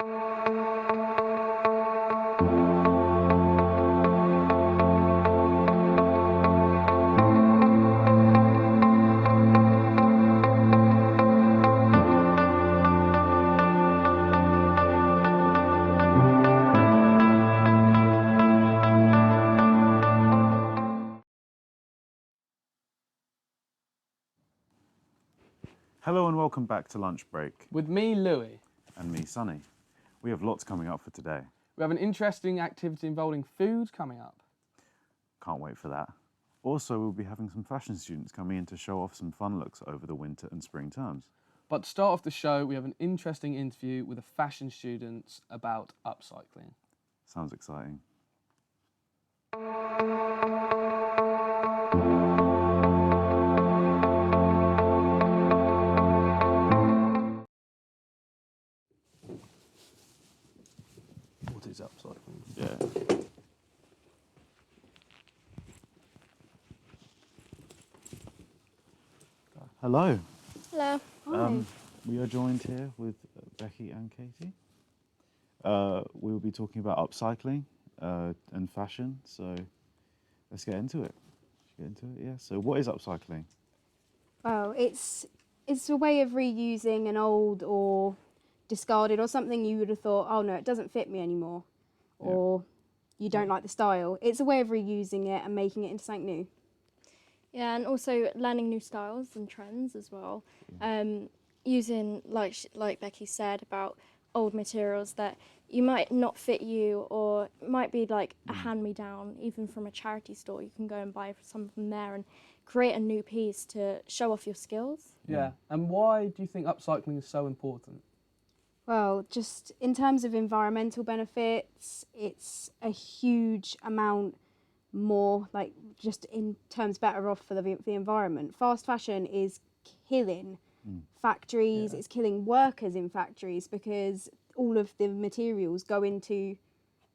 Hello and welcome back to Lunch Break. With me, Louis. And me, Sonny. We have lots coming up for today. We have an interesting activity involving food coming up. Can't wait for that. Also, we'll be having some fashion students coming in to show off some fun looks over the winter and spring terms. But to start off the show, we have an interesting interview with a fashion student about upcycling. Sounds exciting. What is upcycling? Yeah. Hello. Hello. Hi. We are joined here with Becky and Katie. We will be talking about upcycling and fashion, so let's get into it. Yeah. So what is upcycling? Well, it's a way of reusing an old or discarded or something you would have thought, oh no, it doesn't fit me anymore, or you don't like the style. It's a way of reusing it and making it into something new. Yeah, and also learning new styles and trends as well. Using, like Becky said, about old materials that you might not fit you, or might be like a hand-me-down, even from a charity store. You can go and buy some from there and create a new piece to show off your skills. Yeah, and why do you think upcycling is so important? Well, just in terms of environmental benefits, it's a huge amount more, like just in terms better off for the environment. Fast fashion is killing factories, it's killing workers in factories because all of the materials go into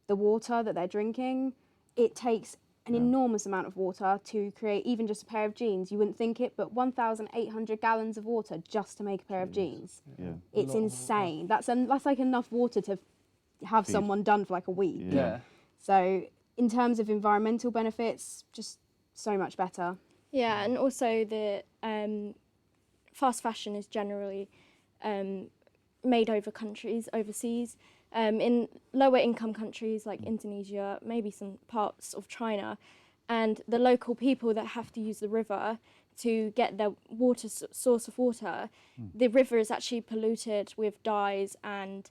the water that they're drinking. It takes an enormous amount of water to create even just a pair of jeans. You wouldn't think it, but 1,800 gallons of water just to make a pair of jeans. Yeah. It's insane. That's like enough water to have someone done for like a week. Yeah. So in terms of environmental benefits, just so much better. Yeah, and also the fast fashion is generally made over countries, overseas. In lower income countries like Indonesia, maybe some parts of China, and the local people that have to use the river to get their source of water, the river is actually polluted with dyes and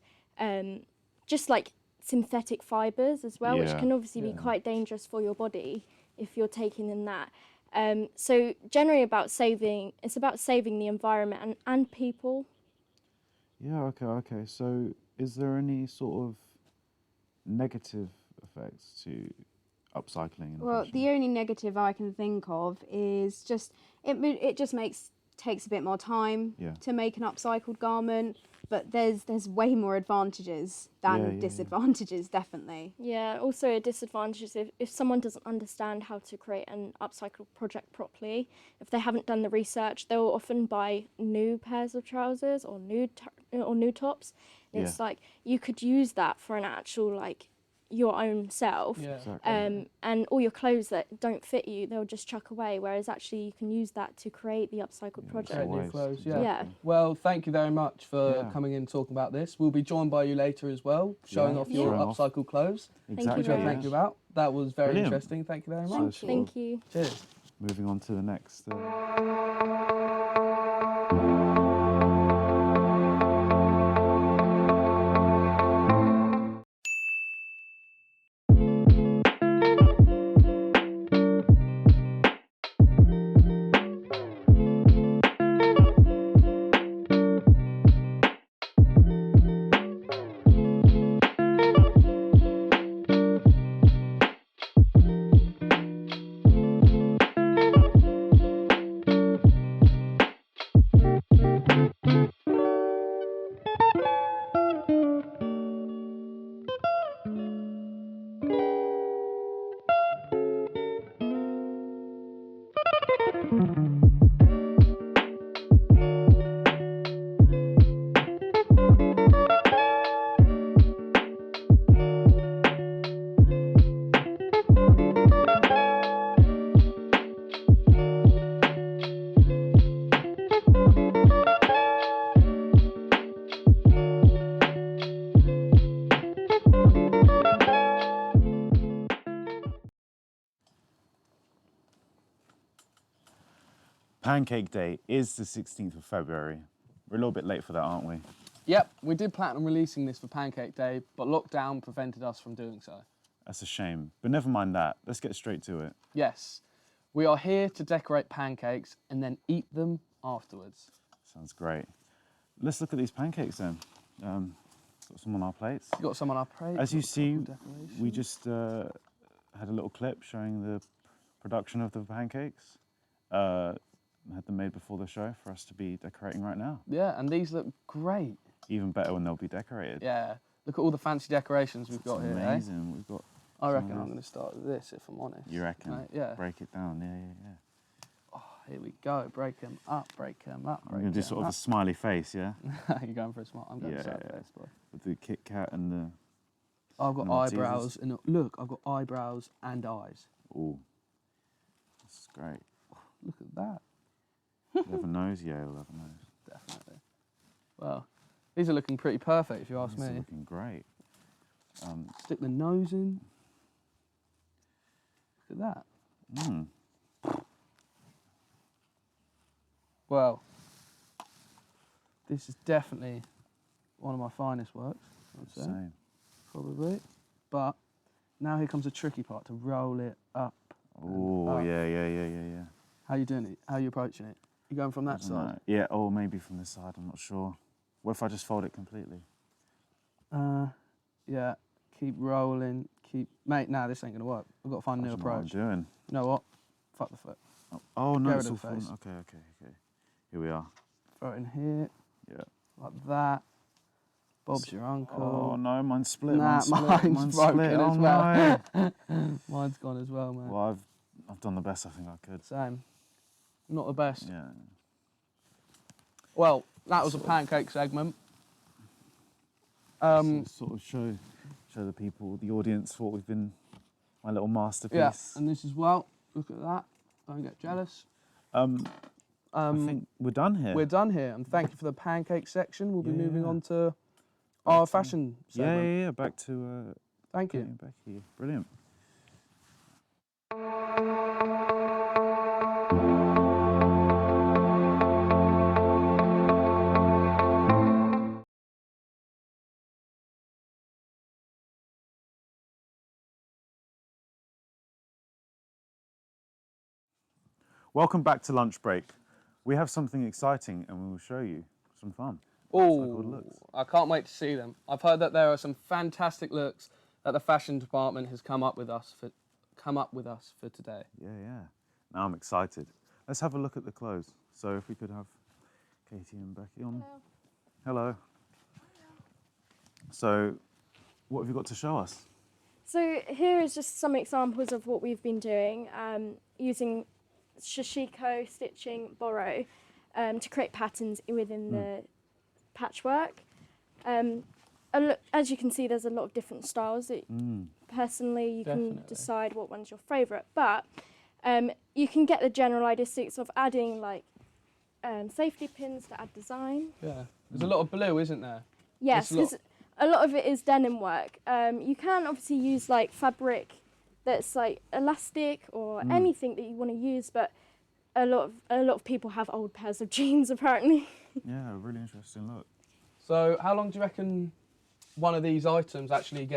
just like synthetic fibres as well, which can obviously be quite dangerous for your body if you're taking in that. So generally it's about saving the environment and people. Yeah, okay. So is there any sort of negative effects to upcycling? Well, the only negative I can think of is just it just takes a bit more time to make an upcycled garment, but there's way more advantages than disadvantages, definitely. Yeah, also a disadvantage is if someone doesn't understand how to create an upcycled project properly, if they haven't done the research, they'll often buy new pairs of trousers or new tops. And it's like you could use that for an actual like your own self, and all your clothes that don't fit you, they'll just chuck away, whereas actually you can use that to create the upcycled project. Create new clothes, Yeah. Well, thank you very much for coming in and talking about this. We'll be joined by you later as well, showing off your upcycled clothes. Exactly. Thank you very Thank you about. That was very Brilliant. interesting. Thank you very much. Thank you. Cheers. Moving on to the next. Pancake Day is the 16th of February. We're a little bit late for that, aren't we? Yep, we did plan on releasing this for Pancake Day, but lockdown prevented us from doing so. That's a shame. But never mind that. Let's get straight to it. Yes, we are here to decorate pancakes and then eat them afterwards. Sounds great. Let's look at these pancakes then. Got some on our plates. We've got some on our plate. As you got a see, couple decorations. we just had a little clip showing the production of the pancakes. Had them made before the show for us to be decorating right now. Yeah, and these look great. Even better when they'll be decorated. Yeah, look at all the fancy decorations we've got here. Eh? Amazing. We've got. I reckon some I'm of going to start with this, if I'm honest. You reckon? Right, yeah. Break it down. Yeah. Oh, here we go. Break them up, break them up. I'm going to do sort of a smiley face, yeah? You're going for a smile. I'm going for a sad Yeah. face, boy. With the Kit Kat and the. I've got Maltesers. eyebrows and look, I've got eyebrows and eyes. Oh, this is great. Look at that. Leather nose, yeah, leather nose. Definitely. Well, these are looking pretty perfect, if you ask This is me. looking great. Stick the nose in. Look at that. Mm. Well, this is definitely one of my finest works, I'd say, Same. probably. But now here comes the tricky part, to roll it up. Oh, up. yeah. How you doing it? How you approaching it? You going from that Isn't side? that- Yeah, or maybe from this side, I'm not sure. What if I just fold it completely? Yeah. Keep rolling. Mate, nah, this ain't gonna work. I've got to find a I new don't know what I'm approach. doing. You know what? Fuck the foot. Oh, no, Get it's rid all of the fallen. face. Okay. Here we are. Throw it in here, Yeah. like that. Bob's your uncle. Oh, no, mine's split. Nah, mine's broken split. as Oh, well. no. Mine's gone as well, man. Well, I've done the best I think I could. Same. Not the best. Yeah. Well, that was a pancake segment. So sort of show the people, the audience, what we've been, my little masterpiece. Yeah, and this as well. Look at that. Don't get jealous. I think we're done here. We're done here, and thank you for the pancake section. We'll be moving Yeah. on to our fashion segment. Yeah. Back to Thank you. Becky. Brilliant. Welcome back to Lunch Break. We have something exciting and we will show you some fun. Upcycled Oh, looks. I can't wait to see them. I've heard that there are some fantastic looks that the fashion department has come up with us for today. Yeah. Now I'm excited. Let's have a look at the clothes. So if we could have Katie and Becky on. Hello. So what have you got to show us? So here is just some examples of what we've been doing using Shishiko stitching borrow to create patterns within the patchwork. As you can see, there's a lot of different styles that personally you can Definitely. decide what one's your favourite, but you can get the general ideas of adding like safety pins to add design. Yeah. There's a lot of blue, isn't there? Yes, There's a lot- because a lot of it is denim work. You can obviously use like fabric that's like elastic or anything that you want to use, but a lot of people have old pairs of jeans apparently. Yeah, a really interesting look. So how long do you reckon one of these items actually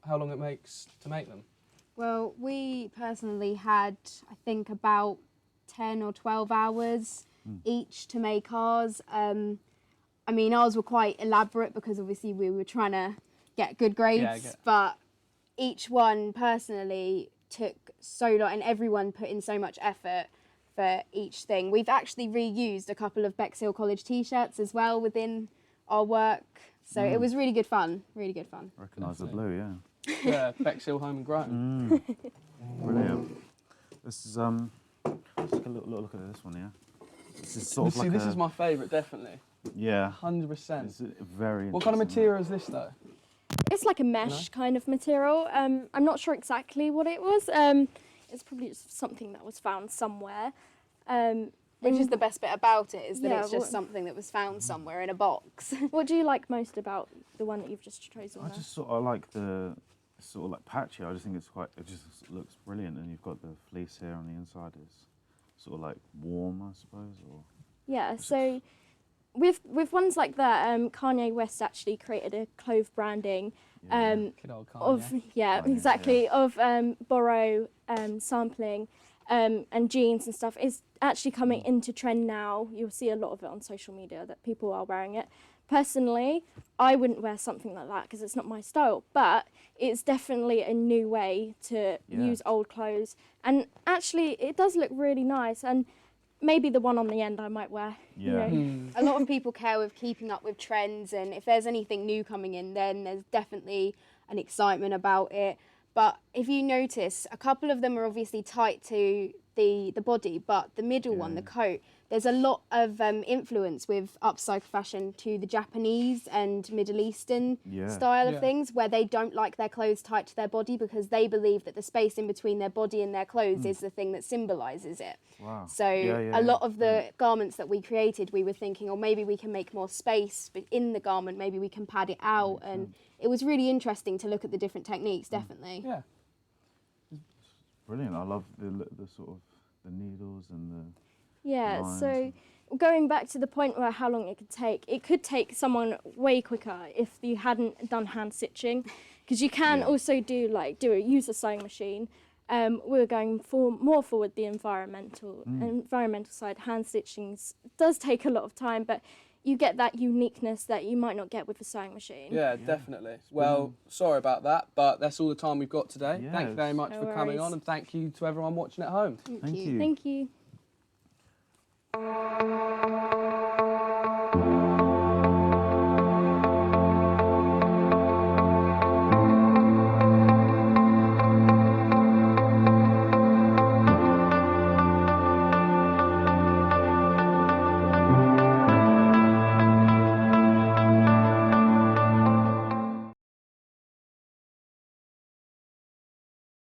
how long it makes to make them? Well, we personally had, I think, about 10 or 12 hours each to make ours. I mean, ours were quite elaborate because obviously we were trying to get good grades, but each one personally took so long and everyone put in so much effort for each thing. We've actually reused a couple of Bexhill College t-shirts as well within our work. So it was really good fun, really good fun. Recognise the blue, yeah. Yeah, Bexhill Home and Grown. Brilliant. This is let's take a look at this one, yeah. This is sort of See, like this is my favourite, definitely. yeah. 100%. It's very. What kind of interesting material is this, though? It's like a mesh kind of material. I'm not sure exactly what it was. It's probably just something that was found somewhere. Which is the best bit about it, is that Yeah, it's just something that was found somewhere in a box. What do you like most about the one that you've just chosen? I there? just sort of like the sort of like patchy. I just think it just looks brilliant, and you've got the fleece here on the inside. It's sort of like warm, I suppose, or Yeah, so with ones like that, Kanye West actually created a clove branding Good old of Kanye. yeah, Kanye, exactly of borrow sampling and jeans and stuff is actually coming into trend now. You'll see a lot of it on social media that people are wearing it. Personally, I wouldn't wear something like that because it's not my style, but it's definitely a new way to use old clothes, and actually it does look really nice. And maybe the one on the end I might wear. you Yeah. know. A lot of people care with keeping up with trends, and if there's anything new coming in, then there's definitely an excitement about it. But if you notice, a couple of them are obviously tight to the body, but the middle one, the coat, there's a lot of influence with upcycle fashion to the Japanese and Middle Eastern style of Yeah. things, where they don't like their clothes tight to their body because they believe that the space in between their body and their clothes is the thing that symbolises it. wow. So a lot of the garments that we created, we were thinking, oh, maybe we can make more space in the garment, maybe we can pad it out. And it was really interesting to look at the different techniques, definitely. Yeah. Brilliant. I love the sort of the needles and the Yeah, lines so and- going back to the point where how long it could take someone way quicker if you hadn't done hand stitching, because you can also use a sewing machine. We were going more forward the environmental side. Hand stitching does take a lot of time, but you get that uniqueness that you might not get with the sewing machine. Yeah, definitely. Well, sorry about that, but that's all the time we've got today. Yeah, Thank you very much No for coming worries. on, and thank you to everyone watching at home. Thank you. Thank you.